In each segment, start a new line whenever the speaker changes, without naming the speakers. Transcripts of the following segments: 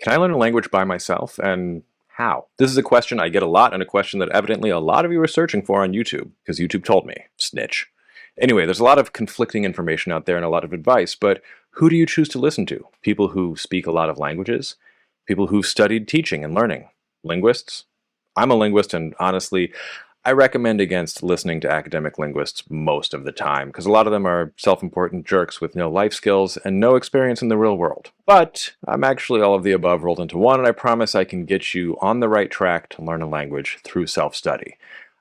Can I learn a language by myself, and how? This is a question I get a lot, and a question that evidently a lot of you are searching for on YouTube, because YouTube told me. Snitch. Anyway, there's a lot of conflicting information out there and a lot of advice, but who do you choose to listen to? People who speak a lot of languages? People who've studied teaching and learning? Linguists? I'm a linguist, and honestly, I recommend against listening to academic linguists most of the time, because a lot of them are self-important jerks with no life skills and no experience in the real world. But I'm actually all of the above rolled into one, and I promise I can get you on the right track to learn a language through self-study.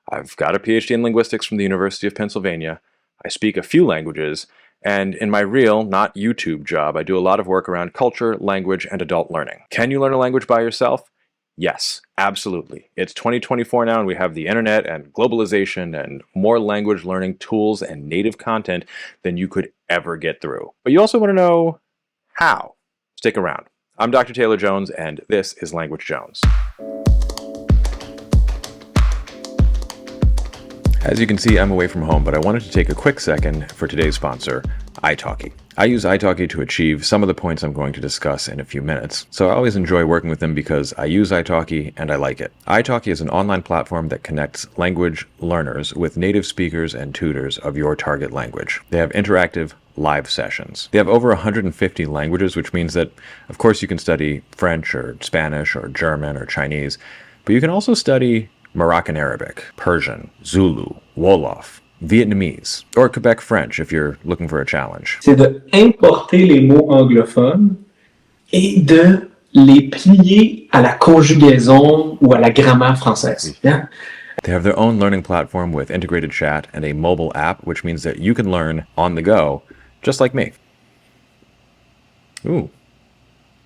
I've got a PhD in linguistics from the University of Pennsylvania. I speak a few languages, and in my real, not YouTube job, I do a lot of work around culture, language, and adult learning. Can you learn a language by yourself? Yes, absolutely. It's 2024 now, and we have the internet and globalization and more language learning tools and native content than you could ever get through. But you also want to know how. Stick around. I'm Dr. Taylor Jones, and this is Language Jones. As you can see, I'm away from home, but I wanted to take a quick second for today's sponsor, italki. I use italki to achieve some of the points I'm going to discuss in a few minutes, so I always enjoy working with them because I use italki and I like it. italki is an online platform that connects language learners with native speakers and tutors of your target language. They have interactive live sessions. They have over 150 languages, which means that, of course, you can study French or Spanish or German or Chinese, but you can also study Moroccan Arabic, Persian, Zulu, Wolof, Vietnamese, or Quebec French if you're looking for a challenge.
C'est de importer les mots anglophones et de les plier à la conjugaison ou à la grammaire française. Yeah?
They have their own learning platform with integrated chat and a mobile app, which means that you can learn on the go, just like me. Ooh,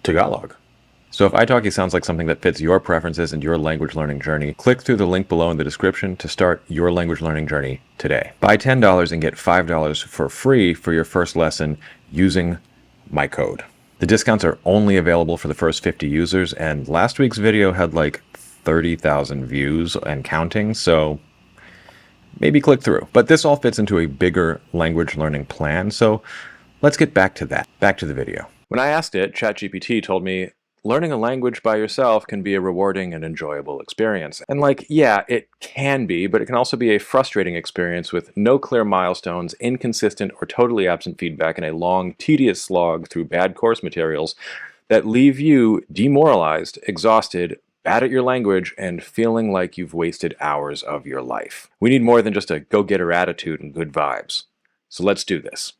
Tagalog. So if italki sounds like something that fits your preferences and your language learning journey, click through the link below in the description to start your language learning journey today. Buy $10 and get $5 for free for your first lesson using my code. The discounts are only available for the first 50 users, and last week's video had like 30,000 views and counting, so maybe click through. But this all fits into a bigger language learning plan, so let's get back to that. Back to the video. When I asked it, ChatGPT told me, learning a language by yourself can be a rewarding and enjoyable experience. And yeah, it can be, but it can also be a frustrating experience with no clear milestones, inconsistent or totally absent feedback, and a long, tedious slog through bad course materials that leave you demoralized, exhausted, bad at your language, and feeling like you've wasted hours of your life. We need more than just a go-getter attitude and good vibes. So let's do this.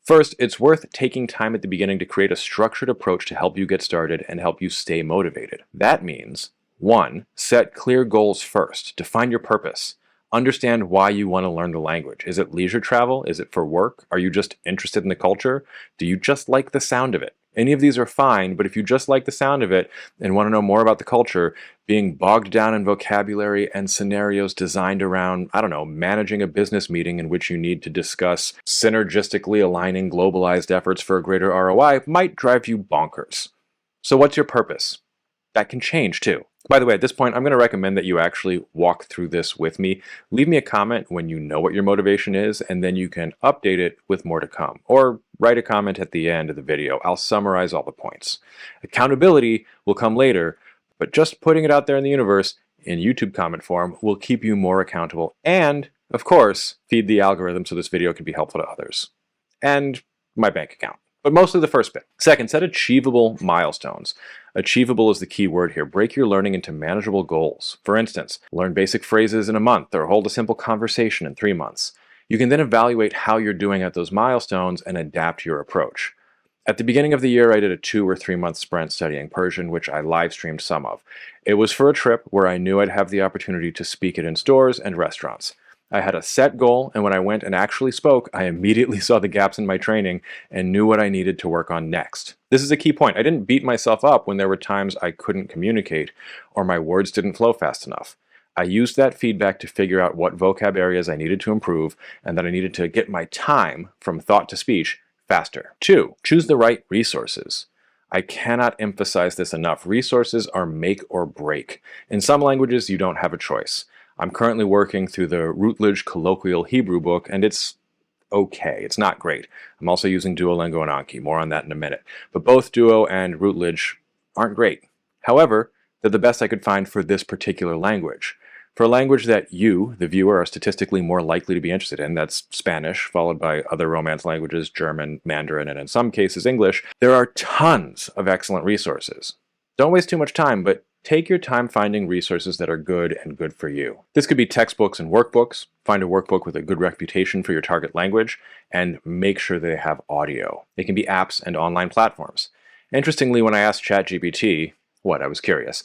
First, it's worth taking time at the beginning to create a structured approach to help you get started and help you stay motivated. That means, 1, set clear goals first. Define your purpose. Understand why you want to learn the language. Is it leisure travel? Is it for work? Are you just interested in the culture? Do you just like the sound of it? Any of these are fine, but if you just like the sound of it and want to know more about the culture, being bogged down in vocabulary and scenarios designed around, I don't know, managing a business meeting in which you need to discuss synergistically aligning globalized efforts for a greater ROI might drive you bonkers. So what's your purpose? That can change too. By the way, at this point, I'm going to recommend that you actually walk through this with me. Leave me a comment when you know what your motivation is, and then you can update it with more to come. Or write a comment at the end of the video. I'll summarize all the points. Accountability will come later, but just putting it out there in the universe in YouTube comment form will keep you more accountable and, of course, feed the algorithm so this video can be helpful to others. And my bank account. But mostly the first bit. Second, set achievable milestones. Achievable is the key word here. Break your learning into manageable goals. For instance, learn basic phrases in a month or hold a simple conversation in 3 months. You can then evaluate how you're doing at those milestones and adapt your approach. At the beginning of the year, I did a 2 or 3 month sprint studying Persian, which I live streamed some of. It was for a trip where I knew I'd have the opportunity to speak it in stores and restaurants. I had a set goal, and when I went and actually spoke, I immediately saw the gaps in my training and knew what I needed to work on next. This is a key point. I didn't beat myself up when there were times I couldn't communicate or my words didn't flow fast enough. I used that feedback to figure out what vocab areas I needed to improve and that I needed to get my time from thought to speech faster. 2, choose the right resources. I cannot emphasize this enough. Resources are make or break. In some languages, you don't have a choice. I'm currently working through the Routledge Colloquial Hebrew book, and it's okay. It's not great. I'm also using Duolingo and Anki. More on that in a minute. But both Duo and Routledge aren't great. However, they're the best I could find for this particular language. For a language that you, the viewer, are statistically more likely to be interested in, that's Spanish, followed by other Romance languages, German, Mandarin, and in some cases English, there are tons of excellent resources. Don't waste too much time, but take your time finding resources that are good and good for you. This could be textbooks and workbooks. Find a workbook with a good reputation for your target language, and make sure they have audio. They can be apps and online platforms. Interestingly, when I asked ChatGPT, I was curious,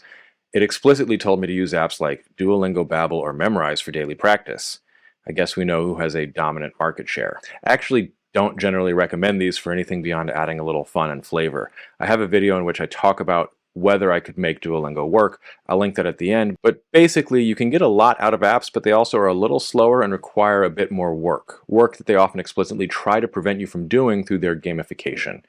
it explicitly told me to use apps like Duolingo, Babbel, or Memrise for daily practice. I guess we know who has a dominant market share. I actually don't generally recommend these for anything beyond adding a little fun and flavor. I have a video in which I talk about whether I could make Duolingo work. I'll link that at the end. But basically, you can get a lot out of apps, but they also are a little slower and require a bit more work. Work that they often explicitly try to prevent you from doing through their gamification.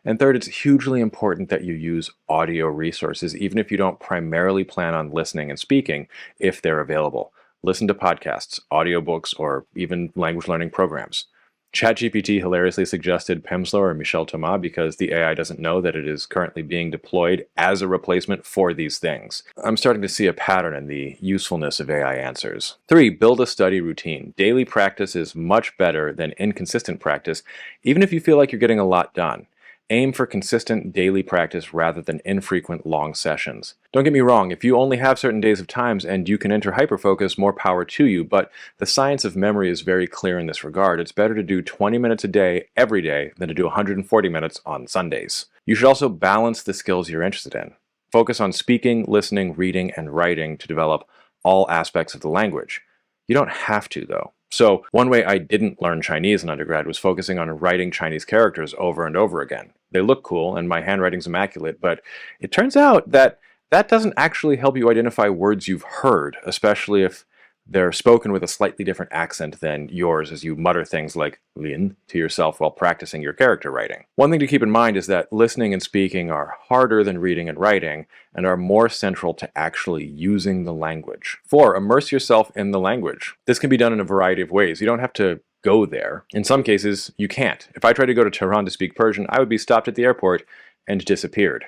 And third, it's hugely important that you use audio resources, even if you don't primarily plan on listening and speaking, if they're available. Listen to podcasts, audiobooks, or even language learning programs. ChatGPT hilariously suggested Pimsleur or Michel Thomas because the AI doesn't know that it is currently being deployed as a replacement for these things. I'm starting to see a pattern in the usefulness of AI answers. 3. Build a study routine. Daily practice is much better than inconsistent practice, even if you feel like you're getting a lot done. Aim for consistent daily practice rather than infrequent long sessions. Don't get me wrong, if you only have certain days of times and you can enter hyperfocus, more power to you, but the science of memory is very clear in this regard. It's better to do 20 minutes a day every day than to do 140 minutes on Sundays. You should also balance the skills you're interested in. Focus on speaking, listening, reading, and writing to develop all aspects of the language. You don't have to, though. So one way I didn't learn Chinese in undergrad was focusing on writing Chinese characters over and over again. They look cool and my handwriting's immaculate, but it turns out that that doesn't actually help you identify words you've heard, especially if they're spoken with a slightly different accent than yours as you mutter things like lin to yourself while practicing your character writing. One thing to keep in mind is that listening and speaking are harder than reading and writing and are more central to actually using the language. 4. Immerse yourself in the language. This can be done in a variety of ways. You don't have to go there. In some cases, you can't. If I tried to go to Tehran to speak Persian, I would be stopped at the airport and disappeared.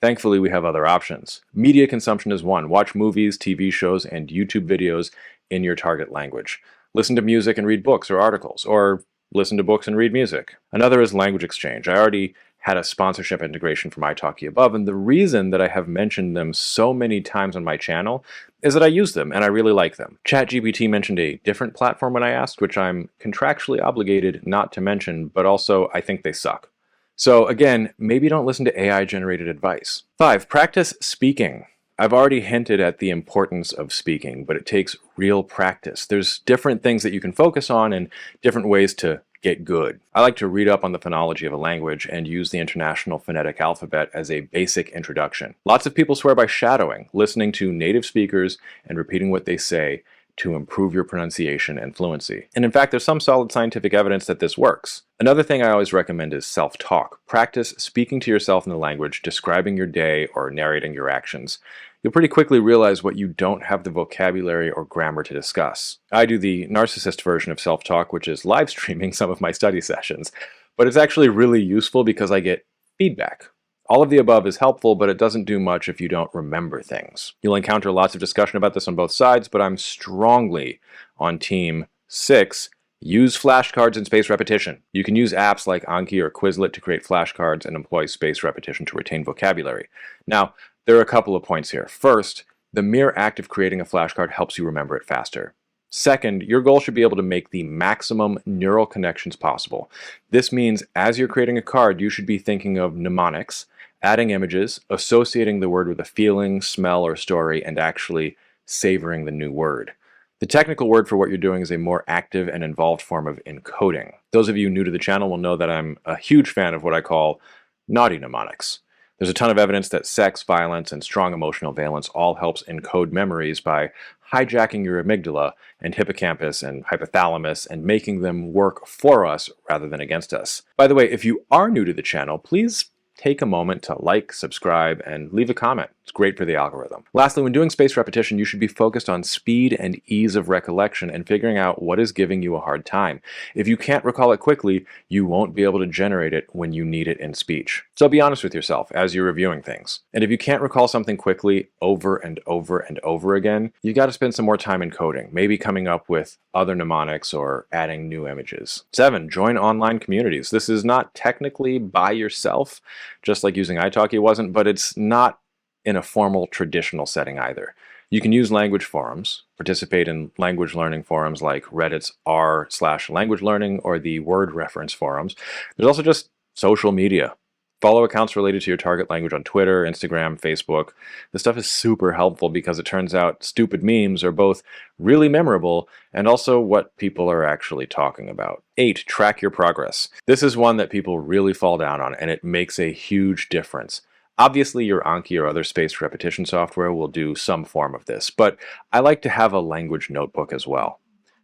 Thankfully, we have other options. Media consumption is one. Watch movies, TV shows, and YouTube videos in your target language. Listen to music and read books or articles, or listen to books and read music. Another is language exchange. I already had a sponsorship integration from italki above, and the reason that I have mentioned them so many times on my channel is that I use them and I really like them. ChatGPT mentioned a different platform when I asked, which I'm contractually obligated not to mention, but also I think they suck. So again, maybe don't listen to AI-generated advice. 5. Practice speaking. I've already hinted at the importance of speaking, but it takes real practice. There's different things that you can focus on and different ways to get good. I like to read up on the phonology of a language and use the International Phonetic Alphabet as a basic introduction. Lots of people swear by shadowing, listening to native speakers and repeating what they say to improve your pronunciation and fluency. And in fact, there's some solid scientific evidence that this works. Another thing I always recommend is self-talk. Practice speaking to yourself in the language, describing your day, or narrating your actions. You'll pretty quickly realize what you don't have the vocabulary or grammar to discuss. I do the narcissist version of self-talk, which is live streaming some of my study sessions, but it's actually really useful because I get feedback. All of the above is helpful, but it doesn't do much if you don't remember things. You'll encounter lots of discussion about this on both sides, but I'm strongly on team 6. Use flashcards and spaced repetition. You can use apps like Anki or Quizlet to create flashcards and employ spaced repetition to retain vocabulary. Now, there are a couple of points here. First, the mere act of creating a flashcard helps you remember it faster. Second, your goal should be able to make the maximum neural connections possible. This means as you're creating a card, you should be thinking of mnemonics, adding images, associating the word with a feeling, smell, or story, and actually savoring the new word. The technical word for what you're doing is a more active and involved form of encoding. Those of you new to the channel will know that I'm a huge fan of what I call naughty mnemonics. There's a ton of evidence that sex, violence, and strong emotional valence all helps encode memories by hijacking your amygdala and hippocampus and hypothalamus and making them work for us rather than against us. By the way, if you are new to the channel, please take a moment to like, subscribe, and leave a comment. It's great for the algorithm. Lastly, when doing spaced repetition, you should be focused on speed and ease of recollection and figuring out what is giving you a hard time. If you can't recall it quickly, you won't be able to generate it when you need it in speech. So be honest with yourself as you're reviewing things. And if you can't recall something quickly over and over and over again, you got to spend some more time encoding, maybe coming up with other mnemonics or adding new images. 7, join online communities. This is not technically by yourself, just like using italki wasn't, but it's not in a formal traditional setting either. You can use language forums, participate in language learning forums like Reddit's r/language learning or the word reference forums. There's also just social media. Follow accounts related to your target language on Twitter, Instagram, Facebook. This stuff is super helpful because it turns out stupid memes are both really memorable and also what people are actually talking about. 8, track your progress. This is one that people really fall down on, and it makes a huge difference. Obviously, your Anki or other spaced repetition software will do some form of this, but I like to have a language notebook as well.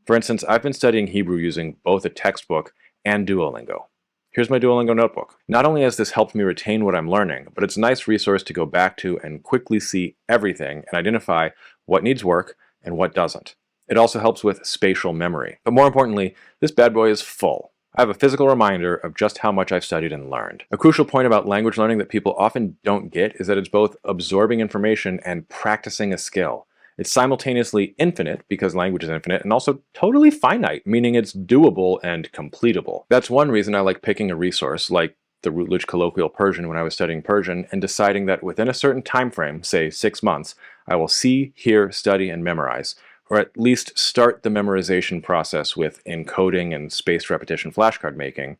For instance, I've been studying Hebrew using both a textbook and Duolingo. Here's my Duolingo notebook. Not only has this helped me retain what I'm learning, but it's a nice resource to go back to and quickly see everything and identify what needs work and what doesn't. It also helps with spatial memory. But more importantly, this bad boy is full. I have a physical reminder of just how much I've studied and learned. A crucial point about language learning that people often don't get is that it's both absorbing information and practicing a skill. It's simultaneously infinite, because language is infinite, and also totally finite, meaning it's doable and completable. That's one reason I like picking a resource, like the Routledge Colloquial Persian when I was studying Persian, and deciding that within a certain time frame, say 6 months, I will see, hear, study, and memorize, or at least start the memorization process with encoding and spaced repetition flashcard making,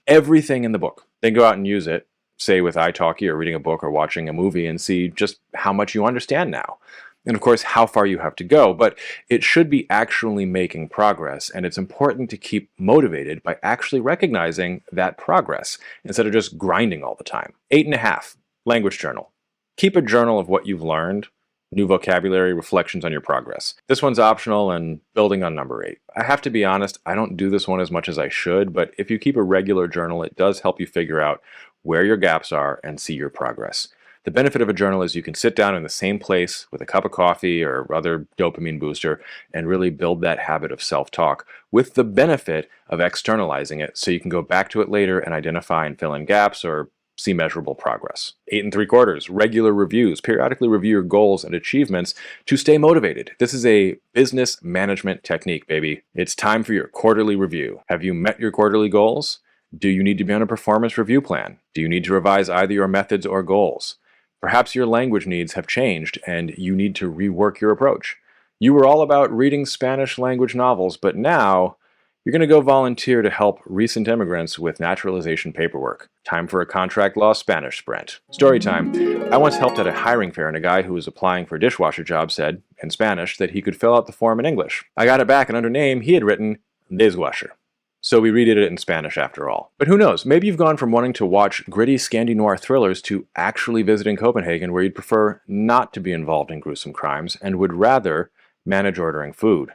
everything in the book. Then go out and use it, say with italki or reading a book or watching a movie, and see just how much you understand now. And of course, how far you have to go, but it should be actually making progress, and it's important to keep motivated by actually recognizing that progress instead of just grinding all the time. 8.5, language journal. Keep a journal of what you've learned, new vocabulary, reflections on your progress. This one's optional and building on number 8. I have to be honest, I don't do this one as much as I should, but if you keep a regular journal, it does help you figure out where your gaps are and see your progress. The benefit of a journal is you can sit down in the same place with a cup of coffee or other dopamine booster and really build that habit of self-talk, with the benefit of externalizing it so you can go back to it later and identify and fill in gaps or see measurable progress. 8.75, regular reviews. Periodically review your goals and achievements to stay motivated. This is a business management technique, baby. It's time for your quarterly review. Have you met your quarterly goals? Do you need to be on a performance review plan? Do you need to revise either your methods or goals? Perhaps your language needs have changed and you need to rework your approach. You were all about reading Spanish language novels, but now you're going to go volunteer to help recent immigrants with naturalization paperwork. Time for a contract law Spanish sprint. Story time. I once helped at a hiring fair, and a guy who was applying for a dishwasher job said, in Spanish, that he could fill out the form in English. I got it back, and under name, he had written dishwasher. So we redid it in Spanish after all. But who knows, maybe you've gone from wanting to watch gritty Scandi noir thrillers to actually visiting Copenhagen, where you'd prefer not to be involved in gruesome crimes and would rather manage ordering food.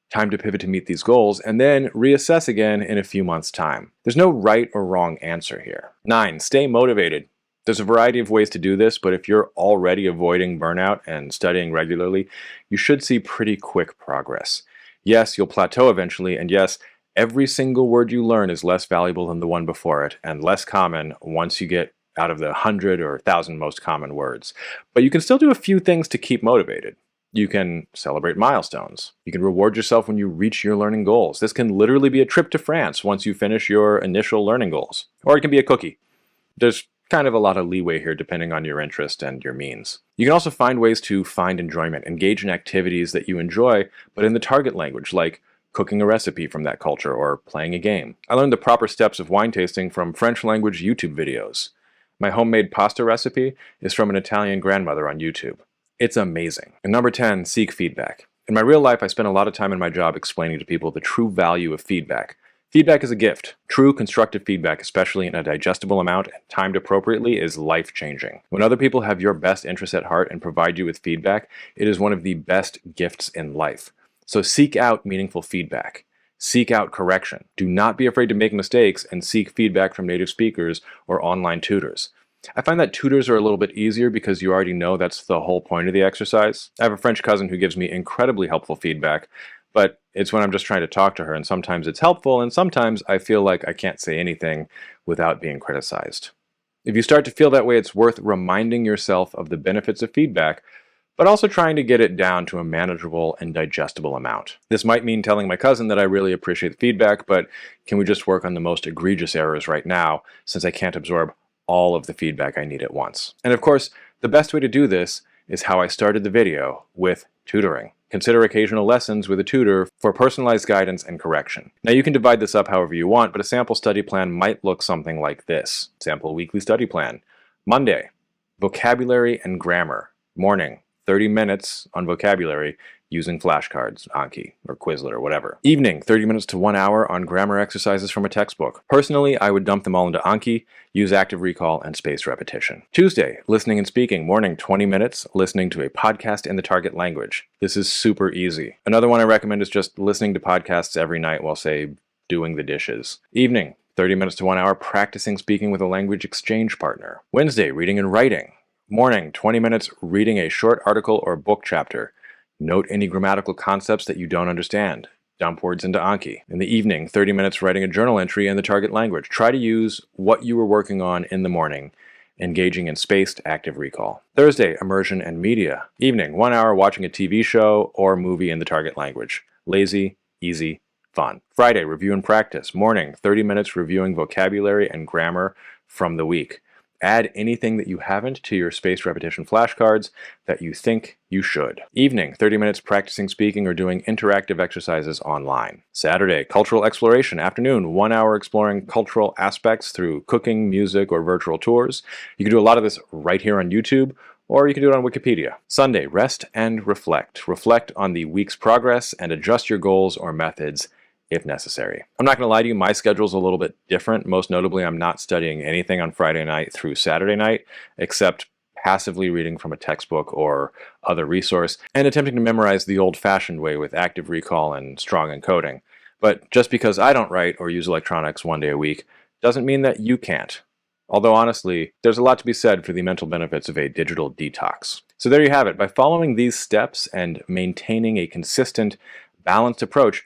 Time to pivot to meet these goals and then reassess again in a few months' time. There's no right or wrong answer here. 9, stay motivated. There's a variety of ways to do this, but if you're already avoiding burnout and studying regularly, you should see pretty quick progress. Yes, you'll plateau eventually, and yes, every single word you learn is less valuable than the one before it, and less common once you get out of the 100 or 1,000 most common words. But you can still do a few things to keep motivated. You can celebrate milestones. You can reward yourself when you reach your learning goals. This can literally be a trip to France once you finish your initial learning goals. Or it can be a cookie. There's kind of a lot of leeway here depending on your interest and your means. You can also find ways to find enjoyment, engage in activities that you enjoy, but in the target language, like cooking a recipe from that culture or playing a game. I learned the proper steps of wine tasting from French language YouTube videos. My homemade pasta recipe is from an Italian grandmother on YouTube. It's amazing. And number 10, seek feedback. In my real life, I spend a lot of time in my job explaining to people the true value of feedback. Feedback is a gift. True constructive feedback, especially in a digestible amount and timed appropriately, is life-changing. When other people have your best interests at heart and provide you with feedback, it is one of the best gifts in life. So seek out meaningful feedback. Seek out correction. Do not be afraid to make mistakes and seek feedback from native speakers or online tutors. I find that tutors are a little bit easier because you already know that's the whole point of the exercise. I have a French cousin who gives me incredibly helpful feedback, but it's when I'm just trying to talk to her, and sometimes it's helpful, and sometimes I feel like I can't say anything without being criticized. If you start to feel that way, it's worth reminding yourself of the benefits of feedback, but also trying to get it down to a manageable and digestible amount. This might mean telling my cousin that I really appreciate the feedback, but can we just work on the most egregious errors right now, since I can't absorb all of the feedback I need at once. And of course, the best way to do this is how I started the video, with tutoring. Consider occasional lessons with a tutor for personalized guidance and correction. Now you can divide this up however you want, but a sample study plan might look something like this. Sample weekly study plan. Monday, vocabulary and grammar. Morning, 30 minutes on vocabulary using flashcards, Anki, or Quizlet, or whatever. Evening, 30 minutes to 1 hour on grammar exercises from a textbook. Personally, I would dump them all into Anki, use active recall, and spaced repetition. Tuesday, listening and speaking. Morning, 20 minutes, listening to a podcast in the target language. This is super easy. Another one I recommend is just listening to podcasts every night while, say, doing the dishes. Evening, 30 minutes to 1 hour, practicing speaking with a language exchange partner. Wednesday, reading and writing. Morning, 20 minutes, reading a short article or book chapter. Note any grammatical concepts that you don't understand. Dump words into Anki. In the evening, 30 minutes writing a journal entry in the target language. Try to use what you were working on in the morning, engaging in spaced active recall. Thursday, immersion and media. Evening, 1 hour watching a TV show or movie in the target language. Lazy, easy, fun. Friday, review and practice. Morning, 30 minutes reviewing vocabulary and grammar from the week. Add anything that you haven't to your spaced repetition flashcards that you think you should. Evening, 30 minutes practicing speaking or doing interactive exercises online. Saturday, cultural exploration. Afternoon, 1 hour exploring cultural aspects through cooking, music, or virtual tours. You can do a lot of this right here on YouTube, or you can do it on Wikipedia. Sunday, rest and reflect. Reflect on the week's progress and adjust your goals or methods if necessary. I'm not going to lie to you, my schedule's a little bit different. Most notably, I'm not studying anything on Friday night through Saturday night, except passively reading from a textbook or other resource, and attempting to memorize the old-fashioned way with active recall and strong encoding. But just because I don't write or use electronics 1 day a week doesn't mean that you can't. Although honestly, there's a lot to be said for the mental benefits of a digital detox. So there you have it. By following these steps and maintaining a consistent, balanced approach,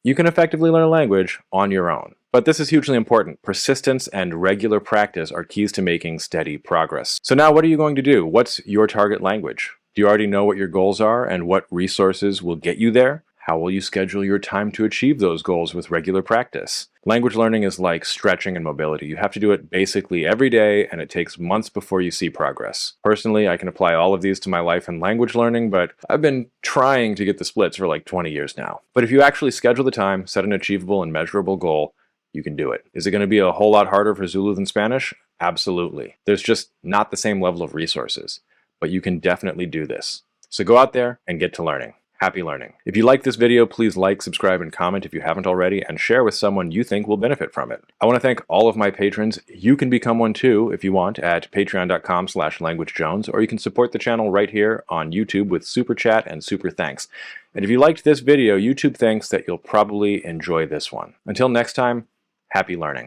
you can effectively learn a language on your own. But this is hugely important. Persistence and regular practice are keys to making steady progress. So now what are you going to do? What's your target language? Do you already know what your goals are and what resources will get you there? How will you schedule your time to achieve those goals with regular practice? Language learning is like stretching and mobility. You have to do it basically every day, and it takes months before you see progress. Personally, I can apply all of these to my life in language learning, but I've been trying to get the splits for like 20 years now. But if you actually schedule the time, set an achievable and measurable goal, you can do it. Is it going to be a whole lot harder for Zulu than Spanish? Absolutely. There's just not the same level of resources, but you can definitely do this. So go out there and get to learning. Happy learning. If you like this video, please like, subscribe, and comment if you haven't already, and share with someone you think will benefit from it. I want to thank all of my patrons. You can become one too if you want at patreon.com/languagejones, or you can support the channel right here on YouTube with super chat and super thanks. And if you liked this video, YouTube thinks that you'll probably enjoy this one. Until next time, happy learning.